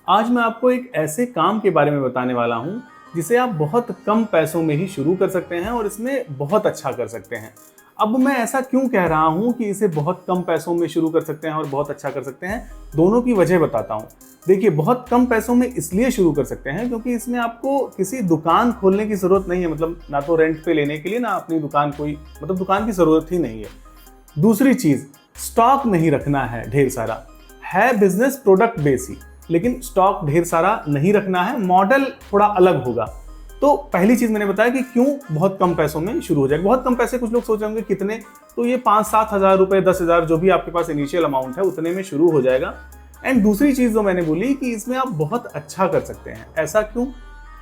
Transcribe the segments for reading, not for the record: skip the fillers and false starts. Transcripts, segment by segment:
आज मैं आपको एक ऐसे काम के बारे में बताने वाला हूँ जिसे आप बहुत कम पैसों में ही शुरू कर सकते हैं और इसमें बहुत अच्छा कर सकते हैं। अब मैं ऐसा क्यों कह रहा हूँ कि इसे बहुत कम पैसों में शुरू कर सकते हैं और बहुत अच्छा कर सकते हैं, दोनों की वजह बताता हूँ। देखिए, बहुत कम पैसों में इसलिए शुरू कर सकते हैं क्योंकि इसमें आपको किसी दुकान खोलने की ज़रूरत नहीं है, मतलब ना तो रेंट पे लेने के लिए, ना अपनी दुकान कोई, मतलब दुकान की ज़रूरत ही नहीं है। दूसरी चीज़, स्टॉक नहीं रखना है ढेर सारा। है बिजनेस प्रोडक्ट बेसी, लेकिन स्टॉक ढेर सारा नहीं रखना है, मॉडल थोड़ा अलग होगा। तो पहली चीज मैंने बताया कि क्यों बहुत कम पैसों में शुरू हो जाएगा। बहुत कम पैसे, कुछ लोग सोच रहे होंगे कितने, तो ये 5-7 हज़ार रुपए, 10,000, जो भी आपके पास इनिशियल अमाउंट है उतने में शुरू हो जाएगा। एंड दूसरी चीज जो मैंने बोली कि इसमें आप बहुत अच्छा कर सकते हैं। ऐसा क्यों?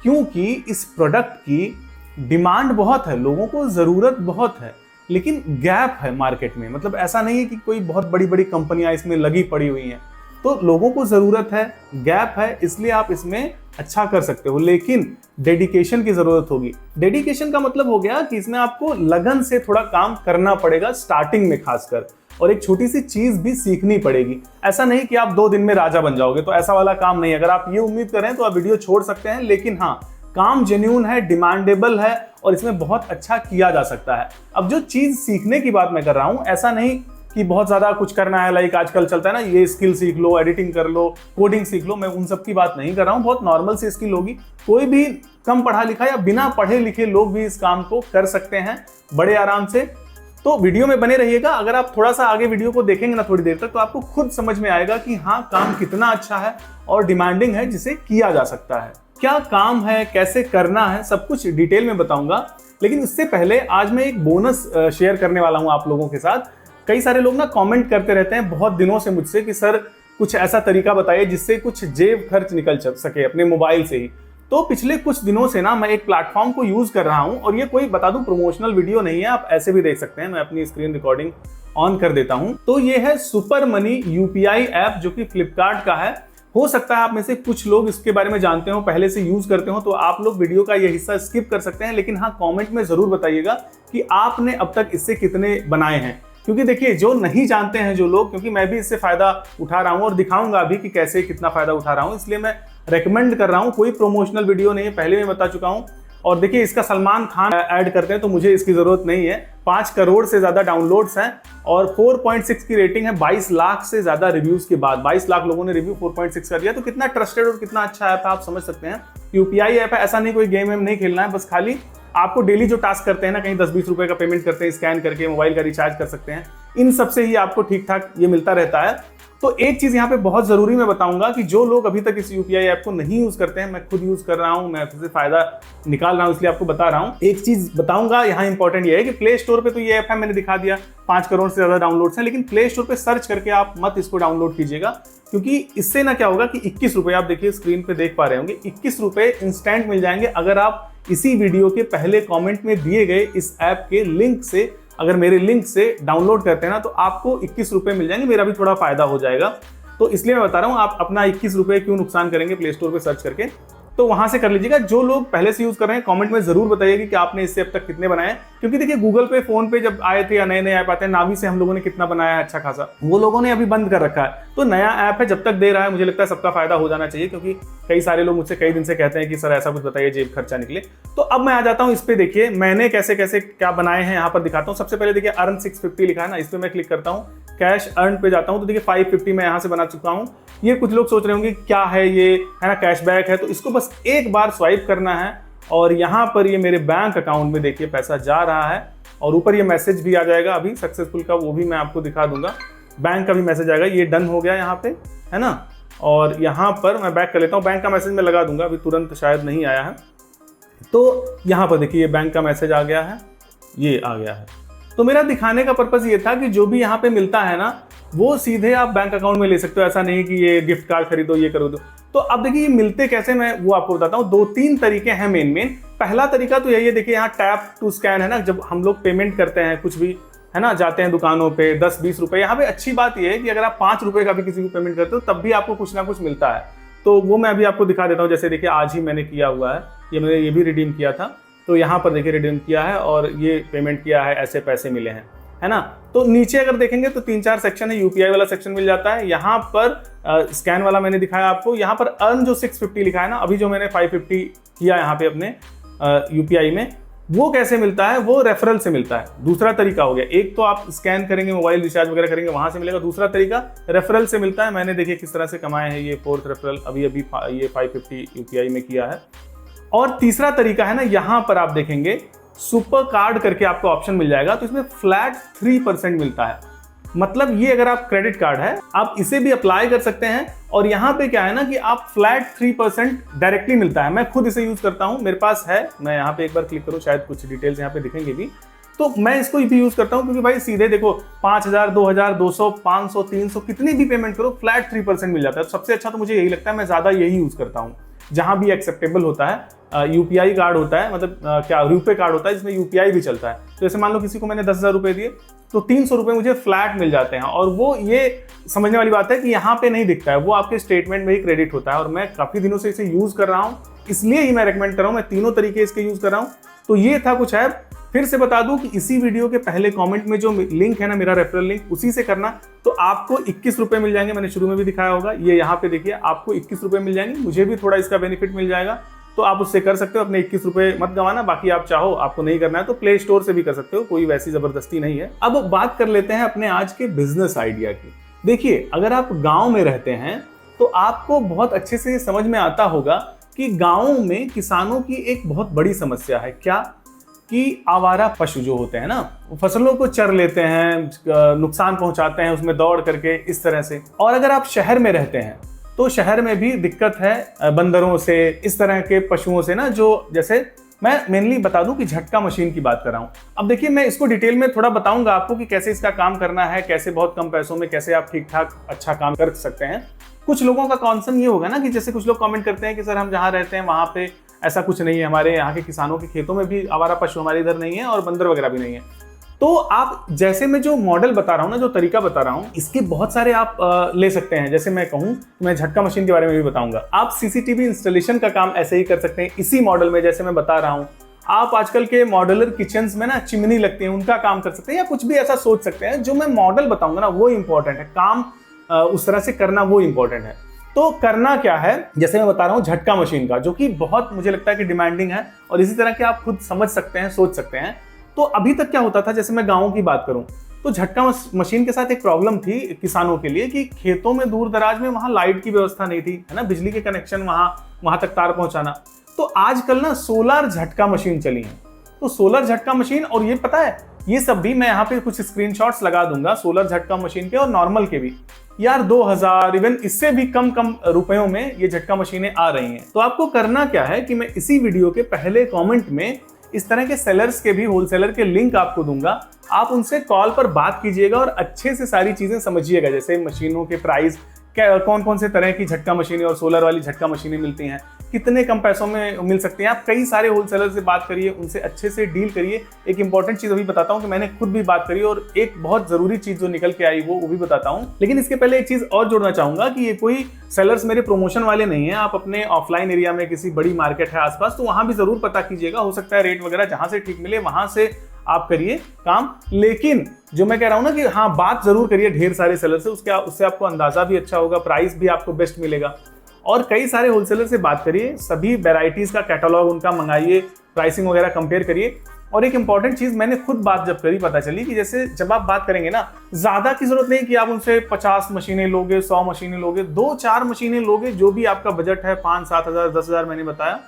क्योंकि इस प्रोडक्ट की डिमांड बहुत है, लोगों को जरूरत बहुत है, लेकिन गैप है मार्केट में। मतलब ऐसा नहीं है कि कोई बहुत बड़ी बड़ी कंपनियां इसमें लगी पड़ी हुई हैं, तो लोगों को जरूरत है, गैप है, इसलिए आप इसमें अच्छा कर सकते हो। लेकिन डेडिकेशन की जरूरत होगी। डेडिकेशन का मतलब हो गया कि इसमें आपको लगन से थोड़ा काम करना पड़ेगा स्टार्टिंग में खासकर, और एक छोटी सी चीज भी सीखनी पड़ेगी। ऐसा नहीं कि आप 2 दिन में राजा बन जाओगे, तो ऐसा वाला काम नहीं। अगर आप ये उम्मीद करें तो आप वीडियो छोड़ सकते हैं, लेकिन हाँ, काम जेन्युइन है, डिमांडेबल है और इसमें बहुत अच्छा किया जा सकता है। अब जो चीज सीखने की बात मैं कर रहा हूं, ऐसा नहीं कि बहुत ज़्यादा कुछ करना है, लाइक आजकल चलता है ना, ये स्किल सीख लो, एडिटिंग कर लो, कोडिंग सीख लो। मैं उन सब की बात नहीं कर रहा हूँ। बहुत नॉर्मल सी स्किल होगी। कोई भी कम पढ़ा लिखा या बिना पढ़े लिखे लोग भी इस काम को कर सकते हैं बड़े आराम से। तो वीडियो में बने रहिएगा। अगर आप थोड़ा सा आगे वीडियो को देखेंगे ना थोड़ी देर तक, तो आपको खुद समझ में आएगा कि हाँ, काम कितना अच्छा है और डिमांडिंग है, जिसे किया जा सकता है। क्या काम है, कैसे करना है, सब कुछ डिटेल में बताऊंगा। लेकिन इससे पहले आज मैं एक बोनस शेयर करने वाला हूं आप लोगों के साथ। कई सारे लोग ना कमेंट करते रहते हैं बहुत दिनों से मुझसे कि सर कुछ ऐसा तरीका बताइए जिससे कुछ जेब खर्च निकल सके अपने मोबाइल से ही। तो पिछले कुछ दिनों से ना मैं एक प्लेटफॉर्म को यूज कर रहा हूं, और ये कोई बता दूं प्रमोशनल वीडियो नहीं है, आप ऐसे भी देख सकते हैं। मैं अपनी स्क्रीन रिकॉर्डिंग ऑन कर देता हूं। तो ये है सुपर मनी यूपीआई ऐप, जो कि फ्लिपकार्ट का है। हो सकता है आप में से कुछ लोग इसके बारे में जानते हो, पहले से यूज करते हो, तो आप लोग वीडियो का ये हिस्सा स्किप कर सकते हैं। लेकिन हाँ, कमेंट में जरूर बताइएगा कि आपने अब तक इससे कितने बनाए हैं। क्योंकि देखिए, जो नहीं जानते हैं जो लोग, क्योंकि मैं भी इससे फायदा उठा रहा हूं और दिखाऊंगा अभी कि कैसे कितना फायदा उठा रहा हूं, इसलिए मैं रेकमेंड कर रहा हूं। कोई प्रमोशनल वीडियो नहीं है, पहले मैं बता चुका हूं। और देखिए, इसका सलमान खान ऐड करते हैं, तो मुझे इसकी जरूरत नहीं है। 5 करोड़ से ज्यादा डाउनलोड्स हैं और 4.6 की रेटिंग है 22 लाख से ज्यादा रिव्यूज के बाद। 22 लाख लोगों ने रिव्यू 4.6 कर दिया, तो कितना ट्रस्टेड और कितना अच्छा ऐप है आप समझ सकते हैं। यूपीआई ऐप है, ऐसा नहीं कोई गेम वेम नहीं खेलना है, बस खाली आपको डेली जो टास्क करते हैं ना, कहीं 10-20 रुपए का पेमेंट करते हैं, स्कैन करके मोबाइल का रिचार्ज कर सकते हैं, इन सब से ही आपको ठीक ठाक ये मिलता रहता है। तो एक चीज यहाँ पे बहुत जरूरी मैं बताऊंगा कि जो लोग अभी तक इस यूपीआई ऐप को नहीं यूज करते हैं, मैं खुद यूज कर रहा हूँ, मैं इससे फायदा निकाल रहा हूँ, इसलिए आपको बता रहा हूँ। एक चीज बताऊंगा यहाँ इंपॉर्टेंट ये है कि प्ले स्टोर पे तो ये ऐप है, मैंने दिखा दिया, 5 करोड़ से ज्यादा डाउनलोड्स हैं, लेकिन प्ले स्टोर पे सर्च करके आप मत इसको डाउनलोड कीजिएगा। क्योंकि इससे ना क्या होगा कि 21 रुपए, आप देखिए स्क्रीन पे देख पा रहे होंगे, 21 रुपए इंस्टेंट मिल जाएंगे अगर आप इसी वीडियो के पहले कमेंट में दिए गए इस ऐप के लिंक से, अगर मेरे लिंक से डाउनलोड करते हैं ना, तो आपको 21 रुपए मिल जाएंगे। मेरा भी थोड़ा फायदा हो जाएगा, तो इसलिए मैं बता रहा हूं, आप अपना 21 रुपए क्यों नुकसान करेंगे प्ले स्टोर पे सर्च करके। तो वहां से कर लीजिएगा। जो लोग पहले से यूज कर रहे हैं, कमेंट में जरूर बताइएगा कि आपने इससे अब तक कितने बनाए। क्योंकि देखिए, गूगल पे, फोन पे जब आए थे या नए नए ऐप आते हैं, नावी से हम लोगों ने कितना बनाया है अच्छा खासा, वो लोगों ने अभी बंद कर रखा है। तो नया ऐप है, जब तक दे रहा है, मुझे लगता है सबका फायदा हो जाना चाहिए। क्योंकि कई सारे लोग मुझसे कई दिन से कहते हैं कि सर ऐसा कुछ बताइए जेब खर्चा निकले। तो अब मैं आ जाता हूँ इस पे। देखिए मैंने कैसे कैसे क्या बनाए हैं, यहाँ पर दिखाता हूँ। सबसे पहले देखिए, अर्न 650 लिखा है ना, इस पे मैं क्लिक करता हूँ, कैश अर्न पे जाता हूँ, तो देखिए 550 मैं यहाँ से बना चुका हूँ। ये कुछ लोग सोच रहे होंगे क्या है ये, है ना, कैशबैक है, तो इसको बस एक बार स्वाइप करना है और यहाँ पर ये मेरे बैंक अकाउंट में देखिए पैसा जा रहा है। और ऊपर ये मैसेज भी आ जाएगा अभी सक्सेसफुल का, वो भी मैं आपको दिखा दूंगा। बैंक का भी मैसेज आएगा, ये डन हो गया यहाँ पे, है ना। और यहाँ पर मैं बैक कर लेता हूँ, बैंक का मैसेज मैं लगा दूंगा, अभी तुरंत शायद नहीं आया है। तो यहाँ पर देखिए, ये बैंक का मैसेज आ गया है, ये आ गया है। तो मेरा दिखाने का पर्पस ये था कि जो भी यहाँ पे मिलता है ना, वो सीधे आप बैंक अकाउंट में ले सकते हो। ऐसा नहीं कि ये गिफ्ट कार्ड खरीदो, ये करो दो। तो अब देखिए, ये मिलते कैसे, मैं वो आपको बताता हूँ। 2-3 तरीके हैं मेन। पहला तरीका तो यही है, देखिए यहाँ टैप टू स्कैन है ना, जब हम लोग पेमेंट करते हैं कुछ भी, है ना, जाते हैं दुकानों पे 10-20 रुपए। यहाँ पे अच्छी बात यह है कि अगर आप 5 रुपए का भी किसी को पेमेंट करते हो, तब भी आपको कुछ ना कुछ मिलता है। तो वो मैं अभी आपको दिखा देता हूँ। जैसे देखिए, आज ही मैंने किया हुआ है, मैंने ये भी रिडीम किया था। तो यहाँ पर देखिए रिडीम किया है और ये पेमेंट किया है, ऐसे पैसे मिले हैं। है ना। तो नीचे अगर देखेंगे तो 3-4 सेक्शन है, यूपीआई वाला सेक्शन मिल जाता है, यहाँ पर स्कैन वाला मैंने दिखाया आपको, यहाँ पर अर्न जो 650 लिखा है ना, अभी जो मैंने 550 किया यहाँ पे अपने यूपीआई में, वो कैसे मिलता है, वो रेफरल से मिलता है। दूसरा तरीका हो गया, एक तो आप स्कैन करेंगे, मोबाइल रिचार्ज वगैरह करेंगे, वहां से मिलेगा। दूसरा तरीका रेफरल से मिलता है। मैंने देखिए किस तरह से कमाए हैं, ये 4th रेफरल अभी ये 550 यूपीआई में किया है। और तीसरा तरीका है ना, यहां पर आप देखेंगे सुपर कार्ड करके आपको ऑप्शन मिल जाएगा, तो इसमें फ्लैट 3% मिलता है। मतलब ये अगर आप क्रेडिट कार्ड है, आप इसे भी अप्लाई कर सकते हैं। और यहाँ पे क्या है ना कि आप फ्लैट 3% डायरेक्टली मिलता है। मैं खुद इसे यूज करता हूँ, मेरे पास है, मैं यहाँ पे एक बार क्लिक करूँ, शायद कुछ डिटेल्स यहाँ पे दिखेंगे भी, तो मैं इसको भी यूज करता हूँ, क्योंकि भाई सीधे देखो 5000, 2000, 200, 500, 300 कितनी भी पेमेंट करो, फ्लैट 3% मिल जाता है। तो सबसे अच्छा तो मुझे यही लगता है, मैं ज्यादा यही यूज करता हूँ। जहां भी एक्सेप्टेबल होता है, यूपीआई कार्ड होता है, मतलब क्या रुपए कार्ड होता है जिसमें यूपीआई भी चलता है। तो जैसे मान लो किसी को मैंने 10,000 रुपए दिए, तो 300 रुपए मुझे फ्लैट मिल जाते हैं। और वो ये समझने वाली बात है कि यहाँ पे नहीं दिखता है, वो आपके स्टेटमेंट में ही क्रेडिट होता है। और मैं काफी दिनों से इसे यूज कर रहा हूँ, इसलिए ही मैं रेकमेंड कर रहा हूँ। मैं तीनों तरीके इसके यूज कर रहा हूँ। तो ये था कुछ ऐप। फिर से बता दूं कि इसी वीडियो के पहले कमेंट में जो लिंक है ना, मेरा रेफरल लिंक, उसी से करना, तो आपको 21 रुपए मिल जाएंगे। मैंने शुरू में भी दिखाया होगा, ये यहाँ पे देखिए, आपको 21 रुपए मिल जाएंगे। मुझे भी थोड़ा इसका बेनिफिट मिल जाएगा, तो आप उससे कर सकते हो। अपने 21 रुपए मत गंवाना। बाकी आप चाहो, आपको नहीं करना है तो प्ले स्टोर से भी कर सकते हो, कोई वैसी जबरदस्ती नहीं है। अब बात कर लेते हैं अपने आज के बिजनेस आइडिया की। देखिए, अगर आप गाँव में रहते हैं तो आपको बहुत अच्छे से समझ में आता होगा कि गाँव में किसानों की एक बहुत बड़ी समस्या है। क्या कि आवारा पशु जो होते हैं ना, फसलों को चर लेते हैं, नुकसान पहुंचाते हैं उसमें दौड़ करके, इस तरह से। और अगर आप शहर में रहते हैं तो शहर में भी दिक्कत है बंदरों से, इस तरह के पशुओं से ना, जो जैसे मैं मेनली बता दूं कि झटका मशीन की बात कर रहा हूं। अब देखिए, मैं इसको डिटेल में थोड़ा बताऊंगा आपको कि कैसे इसका काम करना है, कैसे बहुत कम पैसों में कैसे आप ठीक ठाक अच्छा काम कर सकते हैं। कुछ लोगों का कॉन्सर्न ये होगा ना कि जैसे कुछ लोग कमेंट करते हैं कि सर हम जहाँ रहते हैं वहाँ पे ऐसा कुछ नहीं है, हमारे यहाँ के किसानों के खेतों में भी आवारा पशु हमारे इधर नहीं है और बंदर वगैरह भी नहीं है। तो आप जैसे मैं जो मॉडल बता रहा हूँ ना, जो तरीका बता रहा हूँ, इसके बहुत सारे आप ले सकते हैं। जैसे मैं कहूँ, मैं झटका मशीन के बारे में भी बताऊंगा। आप सीसीटीवी इंस्टॉलेशन का काम ऐसे ही कर सकते हैं इसी मॉडल में, जैसे मैं बता रहा हूँ। आप आजकल के मॉडलर किचन्स में ना चिमनी लगती है, उनका काम कर सकते हैं, या कुछ भी ऐसा सोच सकते हैं। जो मैं मॉडल बताऊंगा ना, वो इंपॉर्टेंट है, काम उस तरह से करना वो इंपॉर्टेंट है। तो करना क्या है, जैसे मैं बता रहा हूँ झटका मशीन का, जो कि बहुत मुझे लगता है कि डिमांडिंग है, और इसी तरह के आप खुद समझ सकते हैं, सोच सकते हैं। तो अभी तक क्या होता था, जैसे मैं गाँव की बात करूं, तो झटका मशीन के साथ एक प्रॉब्लम थी किसानों के लिए कि खेतों में दूर दराज में वहां लाइट की व्यवस्था नहीं थी, है ना, बिजली के कनेक्शन वहां तक तार पहुंचाना। तो आजकल ना सोलर झटका मशीन चली है। तो सोलर झटका मशीन, और ये पता है, ये सब भी मैं यहाँ पे कुछ स्क्रीनशॉट्स लगा दूंगा सोलर झटका मशीन के और नॉर्मल के भी। यार 2000, इवन इससे भी कम रुपयों में ये झटका मशीनें आ रही हैं। तो आपको करना क्या है कि मैं इसी वीडियो के पहले कमेंट में इस तरह के सेलर्स के भी, होलसेलर के लिंक आपको दूंगा। आप उनसे कॉल पर बात कीजिएगा और अच्छे से सारी चीजें समझिएगा, जैसे मशीनों के प्राइस, कौन कौन से तरह की झटका मशीनें और सोलर वाली झटका मशीनें मिलती हैं, कितने कम पैसों में मिल सकती हैं। आप कई सारे होलसेलर से बात करिए, उनसे अच्छे से डील करिए। एक इंपॉर्टेंट चीज अभी बताता हूं कि मैंने खुद भी बात करी, और एक बहुत जरूरी चीज जो निकल के आई वो भी बताता हूं। लेकिन इसके पहले एक चीज और जोड़ना चाहूंगा कि ये कोई सेलर्स मेरे प्रमोशन वाले नहीं है। आप अपने ऑफलाइन एरिया में किसी बड़ी मार्केट है आसपास, तो वहां भी जरूर पता कीजिएगा। हो सकता है रेट वगैरह जहां से ठीक मिले वहां से आप करिए काम। लेकिन जो मैं कह रहा हूं ना कि हाँ, बात जरूर करिए ढेर सारे सेलर से, उससे आपको अंदाजा भी अच्छा होगा, प्राइस भी आपको बेस्ट मिलेगा। और कई सारे होलसेलर से बात करिए, सभी वेराइटीज का कैटलॉग उनका मंगाइए, प्राइसिंग वगैरह कंपेयर करिए। और एक इंपॉर्टेंट चीज मैंने खुद बात जब करी, पता चली कि जैसे जब आप बात करेंगे ना, ज्यादा की जरूरत नहीं कि आप उनसे 50 मशीनें लोगे, 100 मशीनें लोगे, 2-4 मशीनें लोगे, जो भी आपका बजट है, 5-7 हज़ार, 10 हज़ार मैंने बताया।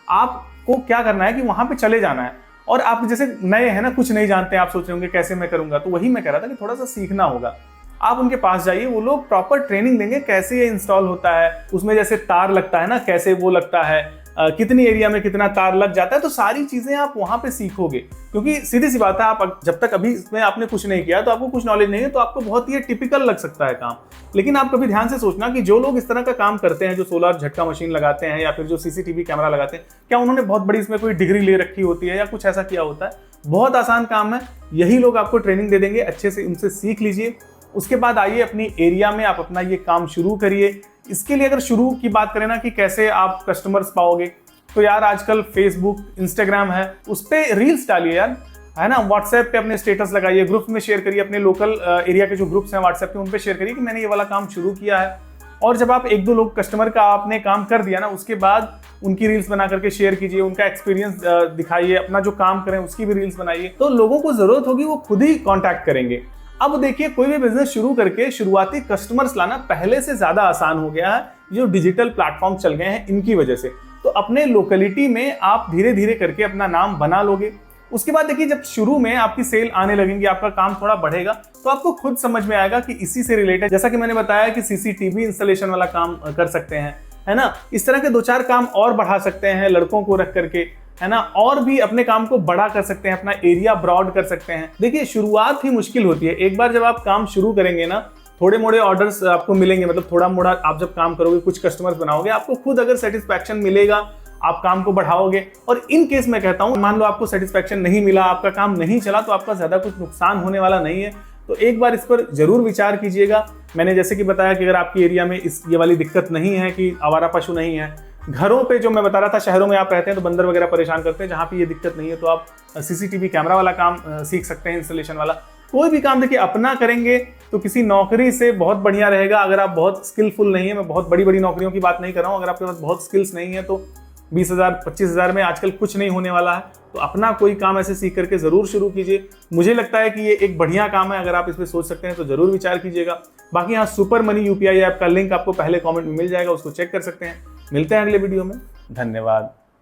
आपको क्या करना है कि वहां पे चले जाना है। और आप जैसे नए हैं ना, कुछ नहीं जानते, आप सोच रहे होंगे कैसे मैं करूंगा, तो वही मैं कह रहा था कि थोड़ा सा सीखना होगा। आप उनके पास जाइए, वो लोग प्रॉपर ट्रेनिंग देंगे, कैसे ये इंस्टॉल होता है, उसमें जैसे तार लगता है ना, कैसे वो लगता है, कितनी एरिया में कितना तार लग जाता है, तो सारी चीजें आप वहां पे सीखोगे। क्योंकि सीधी सी बात है, आप जब तक अभी इसमें आपने कुछ नहीं किया, तो आपको कुछ नॉलेज नहीं है, तो आपको बहुत ही टिपिकल लग सकता है काम। लेकिन आप कभी ध्यान से सोचना कि जो लोग इस तरह का काम करते हैं, जो सोलर झटका मशीन लगाते हैं या फिर जो सीसीटीवी कैमरा लगाते हैं, क्या उन्होंने बहुत बड़ी इसमें कोई डिग्री ले रखी होती है या कुछ ऐसा किया होता है? बहुत आसान काम है, यही लोग आपको ट्रेनिंग दे देंगे, अच्छे से उनसे सीख लीजिए। उसके बाद आइए अपनी एरिया में आप अपना ये काम शुरू करिए। इसके लिए अगर शुरू की बात करें ना कि कैसे आप कस्टमर्स पाओगे, तो यार आजकल फेसबुक, इंस्टाग्राम है, उस पर रील्स डालिए यार। है ना। व्हाट्सएप पे अपने स्टेटस लगाइए, ग्रुप में शेयर करिए, अपने लोकल एरिया के जो ग्रुप्स हैं व्हाट्सएप के, उन पे शेयर करिए कि मैंने ये वाला काम शुरू किया है। और जब आप 1-2 लोग कस्टमर का आपने काम कर दिया ना, उसके बाद उनकी रील्स बना करके शेयर कीजिए, उनका एक्सपीरियंस दिखाइए, अपना जो काम करें उसकी भी रील्स बनाइए, तो लोगों को जरूरत होगी वो खुद ही कांटेक्ट करेंगे। अब देखिए, कोई भी बिजनेस शुरू करके शुरुआती कस्टमर्स लाना पहले से ज्यादा आसान हो गया है, जो डिजिटल प्लेटफॉर्म चल गए हैं इनकी वजह से। तो अपने लोकेलिटी में आप धीरे धीरे करके अपना नाम बना लोगे। उसके बाद देखिए, जब शुरू में आपकी सेल आने लगेंगी, आपका काम थोड़ा बढ़ेगा, तो आपको खुद समझ में आएगा कि इसी से रिलेटेड, जैसा कि मैंने बताया कि सीसीटीवी इंस्टॉलेशन वाला काम कर सकते हैं, है ना। इस तरह के 2-4 काम और बढ़ा सकते हैं लड़कों को रख करके, है ना। और भी अपने काम को बड़ा कर सकते हैं, अपना एरिया ब्रॉड कर सकते हैं। देखिए, शुरुआत ही मुश्किल होती है। एक बार जब आप काम शुरू करेंगे ना, थोड़े मोड़े ऑर्डर्स आपको मिलेंगे, मतलब थोड़ा मोड़ा आप जब काम करोगे, कुछ कस्टमर्स बनाओगे, आपको खुद अगर सेटिस्फैक्शन मिलेगा, आप काम को बढ़ाओगे। और इन केस मैं कहता हूं, मान लो आपको सेटिस्फैक्शन नहीं मिला, आपका काम नहीं चला, तो आपका ज्यादा कुछ नुकसान होने वाला नहीं है। तो एक बार इस पर जरूर विचार कीजिएगा। मैंने जैसे कि बताया कि अगर आपकी एरिया में ये वाली दिक्कत नहीं है कि आवारा पशु नहीं है, घरों पे जो मैं बता रहा था, शहरों में आप रहते हैं तो बंदर वगैरह परेशान करते हैं, जहां पे ये दिक्कत नहीं है, तो आप सीसीटीवी कैमरा वाला काम सीख सकते हैं, इंस्टॉलेशन वाला। कोई भी काम देखिए अपना करेंगे तो किसी नौकरी से बहुत बढ़िया रहेगा। अगर आप बहुत स्किलफुल नहीं है, मैं बहुत बड़ी बड़ी नौकरियों की बात नहीं कर रहा हूँ, अगर आपके पास बहुत स्किल्स नहीं है तो 20,000 25,000 में आजकल कुछ नहीं होने वाला है। तो अपना कोई काम ऐसे सीख करके जरूर शुरू कीजिए। मुझे लगता है कि ये एक बढ़िया काम है, अगर आप इस पे सोच सकते हैं तो जरूर विचार कीजिएगा। बाकी यहाँ सुपर मनी यूपीआई ऐप का लिंक आपको पहले कमेंट में मिल जाएगा, उसको चेक कर सकते हैं। मिलते हैं अगले वीडियो में। धन्यवाद।